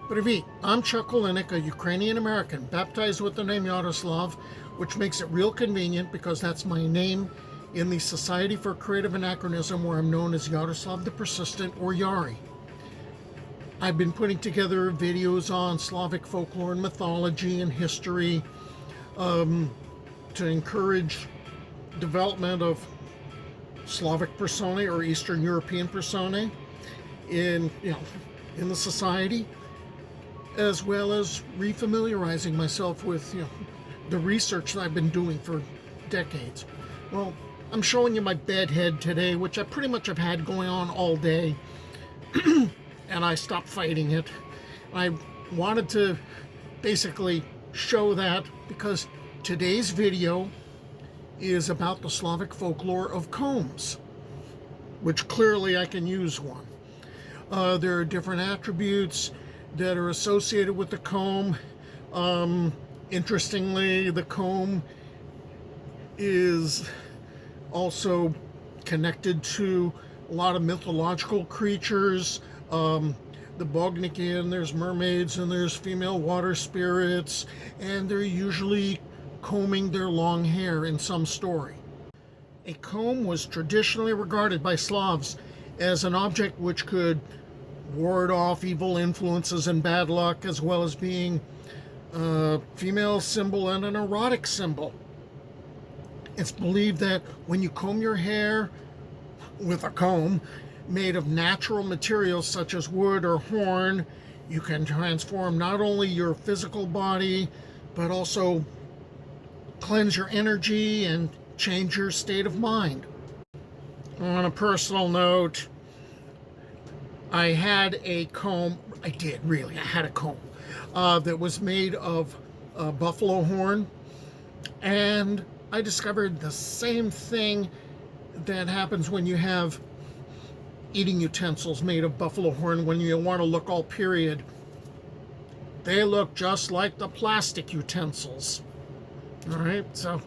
Привіт, I'm Chuck Olinik, a Ukrainian-American, baptized with the name Yaroslav, which makes it real convenient because that's my name in the Society for Creative Anachronism, where I'm known as Yaroslav the Persistent, or Yari. I've been putting together videos on Slavic folklore and mythology and history to encourage development of Slavic personae or Eastern European personae in the society, as well as refamiliarizing myself with the research that I've been doing for decades. Well, I'm showing you my bedhead today, which I pretty much have had going on all day, and I stopped fighting it. I wanted to basically show that because today's video is about the Slavic folklore of combs, which clearly I can use one. There are different attributes that are associated with the comb. Interestingly, the comb is also connected to a lot of mythological creatures. The Bognikian, there's mermaids and there's female water spirits, and they're usually combing their long hair in some story. A comb was traditionally regarded by Slavs as an object which could ward off evil influences and bad luck, as well as being a female symbol and an erotic symbol. It's believed that when you comb your hair with a comb made of natural materials such as wood or horn, you can transform not only your physical body, but also cleanse your energy and change your state of mind. On a personal note, I had a comb, I had a comb that was made of buffalo horn, and I discovered the same thing that happens when you have eating utensils made of buffalo horn when you want to look all period. They look just like the plastic utensils. All right, so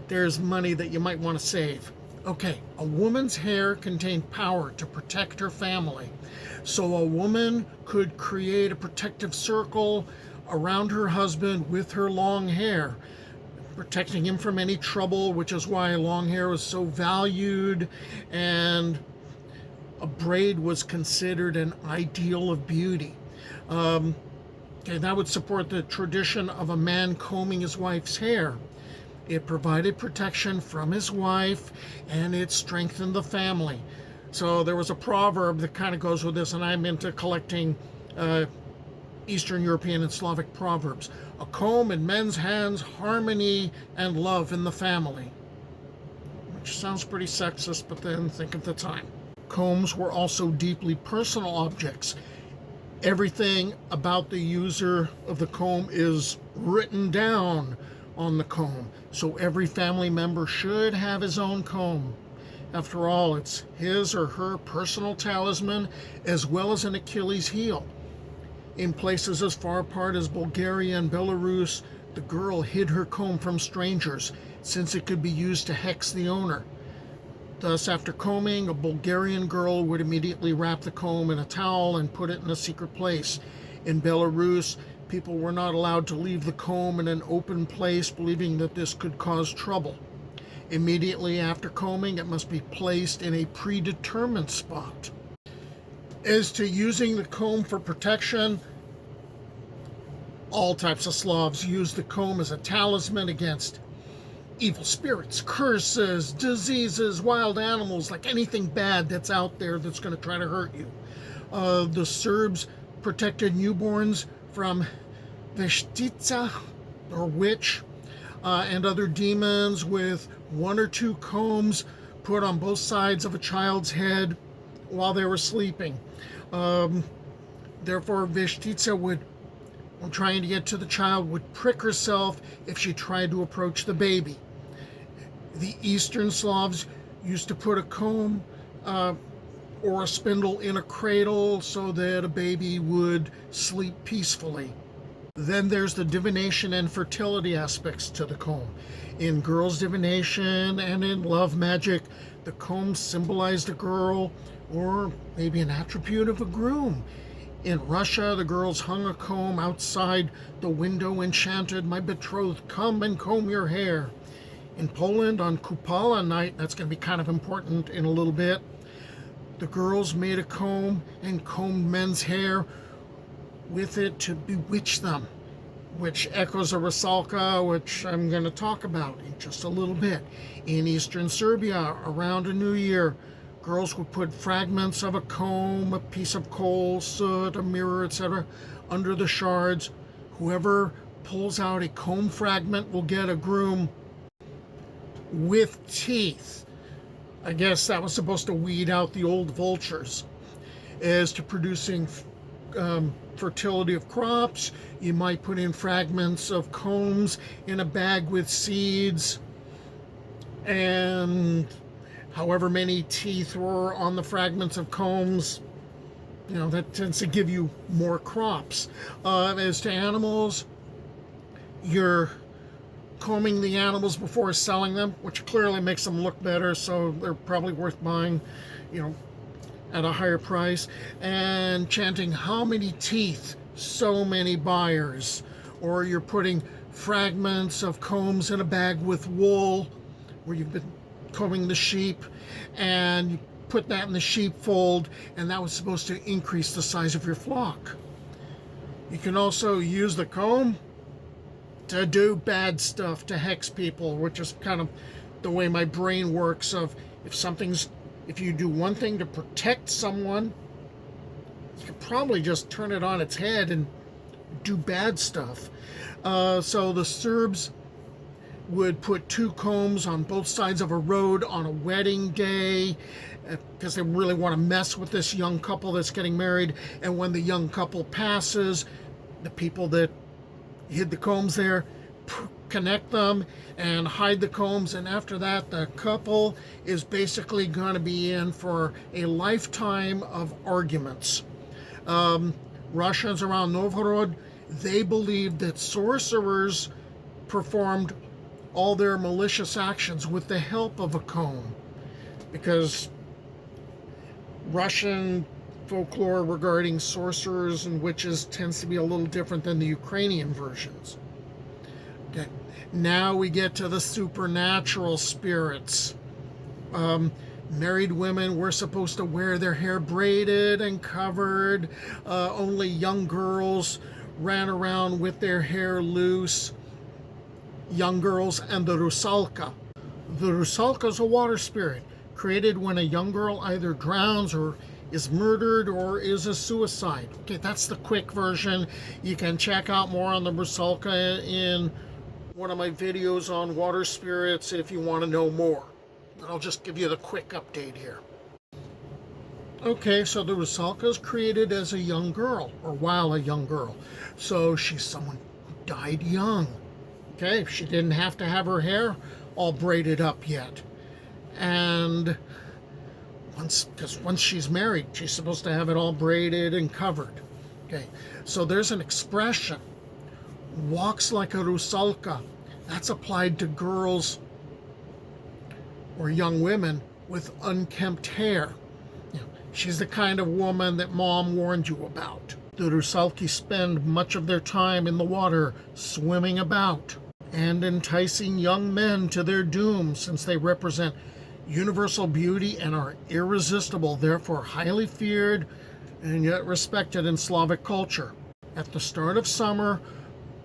there's money that you might want to save. Okay, a woman's hair contained power to protect her family. So a woman could create a protective circle around her husband with her long hair, protecting him from any trouble, which is why long hair was so valued, and a braid was considered an ideal of beauty. Okay, that would support the tradition of a man combing his wife's hair. It provided protection from his wife, and it strengthened the family. So there was a proverb that kind of goes with this, and I'm into collecting Eastern European and Slavic proverbs. A comb in men's hands, harmony and love in the family. Which sounds pretty sexist, but then think of the time. Combs were also deeply personal objects. Everything about the user of the comb is written down on the comb. So every family member should have his own comb. After all, it's his or her personal talisman, as well as an Achilles heel. In places as far apart as Bulgaria and Belarus, the girl hid her comb from strangers, since it could be used to hex the owner. Thus, after combing, a Bulgarian girl would immediately wrap the comb in a towel and put it in a secret place. In Belarus, people were not allowed to leave the comb in an open place, believing that this could cause trouble. Immediately after combing, it must be placed in a predetermined spot. As to using the comb for protection, all types of Slavs used the comb as a talisman against evil spirits, curses, diseases, wild animals, like anything bad that's out there that's going to try to hurt you. The Serbs protected newborns from Veshtica, or witch, and other demons with one or two combs put on both sides of a child's head while they were sleeping. Therefore, Veshtica would, when trying to get to the child, would prick herself if she tried to approach the baby. The Eastern Slavs used to put a comb or a spindle in a cradle so that a baby would sleep peacefully. Then there's the divination and fertility aspects to the comb. In girls' divination and in love magic, the comb symbolized a girl or maybe an attribute of a groom. In Russia, the girls hung a comb outside the window and chanted, "My betrothed, come and comb your hair." In Poland, on Kupala night, that's going to be kind of important in a little bit, the girls made a comb and combed men's hair with it to bewitch them, which echoes a rusalka, which I'm going to talk about in just a little bit. In eastern Serbia, around a new year, girls would put fragments of a comb, a piece of coal, soot, a mirror, etc., under the shards. Whoever pulls out a comb fragment will get a groom with teeth. I guess that was supposed to weed out the old vultures. As to producing fertility of crops, you might put in fragments of combs in a bag with seeds, and however many teeth were on the fragments of combs, that tends to give you more crops. As to animals, you're combing the animals before selling them, which clearly makes them look better, so they're probably worth buying, at a higher price, and chanting, "How many teeth, so many buyers." Or you're putting fragments of combs in a bag with wool, where you've been combing the sheep, and you put that in the sheepfold, and that was supposed to increase the size of your flock. You can also use the comb to do bad stuff, to hex people, which is kind of the way my brain works. Of if you do one thing to protect someone, you could probably just turn it on its head and do bad stuff. So the Serbs would put two combs on both sides of a road on a wedding day, because they really want to mess with this young couple that's getting married. And when the young couple passes, the people that hid the combs there connect them and hide the combs, and after that the couple is basically going to be in for a lifetime of arguments. Russians around Novgorod, they believed that sorcerers performed all their malicious actions with the help of a comb, because Russian folklore regarding sorcerers and witches tends to be a little different than the Ukrainian versions. Okay. Now we get to the supernatural spirits. Married women were supposed to wear their hair braided and covered. Only young girls ran around with their hair loose. Young girls and the rusalka. The rusalka is a water spirit created when a young girl either drowns or is murdered or is a suicide. Okay, that's the quick version. You can check out more on the rusalka in one of my videos on water spirits if you want to know more. I'll just give you the quick update here. Okay, so the rusalka is created as a young girl, or while a young girl. So she's someone who died young. Okay, she didn't have to have her hair all braided up yet. And once she's married, she's supposed to have it all braided and covered. Okay, so there's an expression, walks like a rusalka. That's applied to girls or young women with unkempt hair. She's the kind of woman that mom warned you about. The rusalki spend much of their time in the water, swimming about, and enticing young men to their doom, since they represent universal beauty and are irresistible, therefore highly feared and yet respected in Slavic culture. At the start of summer,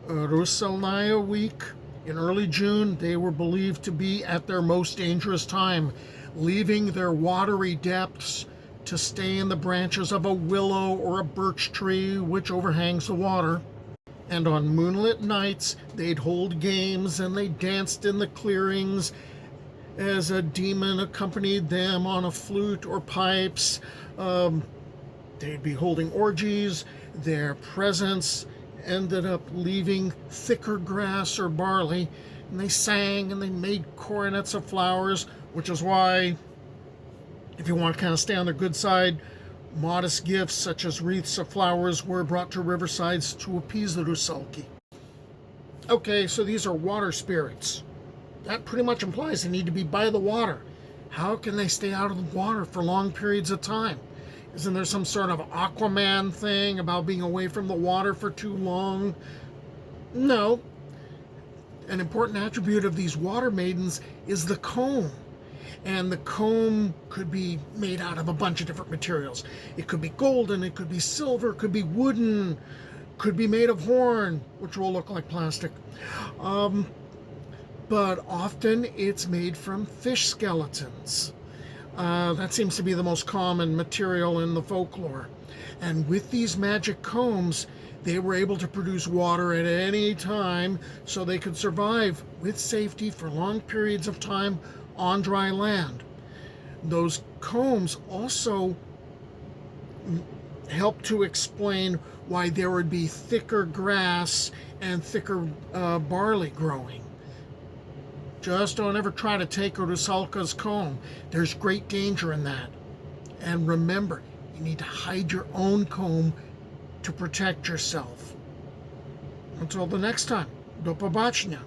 Rusalnaya week, in early June, they were believed to be at their most dangerous time, leaving their watery depths to stay in the branches of a willow or a birch tree which overhangs the water. And on moonlit nights, they'd hold games and they danced in the clearings as a demon accompanied them on a flute or pipes. They'd be holding orgies. Their presence ended up leaving thicker grass or barley, and they sang and they made coronets of flowers, which is why, if you want to kind of stay on their good side, modest gifts such as wreaths of flowers were brought to riversides to appease the rusalki. Okay, so these are water spirits. That pretty much implies they need to be by the water. How can they stay out of the water for long periods of time? Isn't there some sort of Aquaman thing about being away from the water for too long? No. An important attribute of these water maidens is the comb. And the comb could be made out of a bunch of different materials. It could be golden, it could be silver, it could be wooden, could be made of horn, which will look like plastic. But often it's made from fish skeletons. That seems to be the most common material in the folklore. And with these magic combs, they were able to produce water at any time so they could survive with safety for long periods of time on dry land. Those combs also help to explain why there would be thicker grass and thicker barley growing. Just don't ever try to take Rusalka's comb. There's great danger in that. And remember, you need to hide your own comb to protect yourself. Until the next time, do побачення.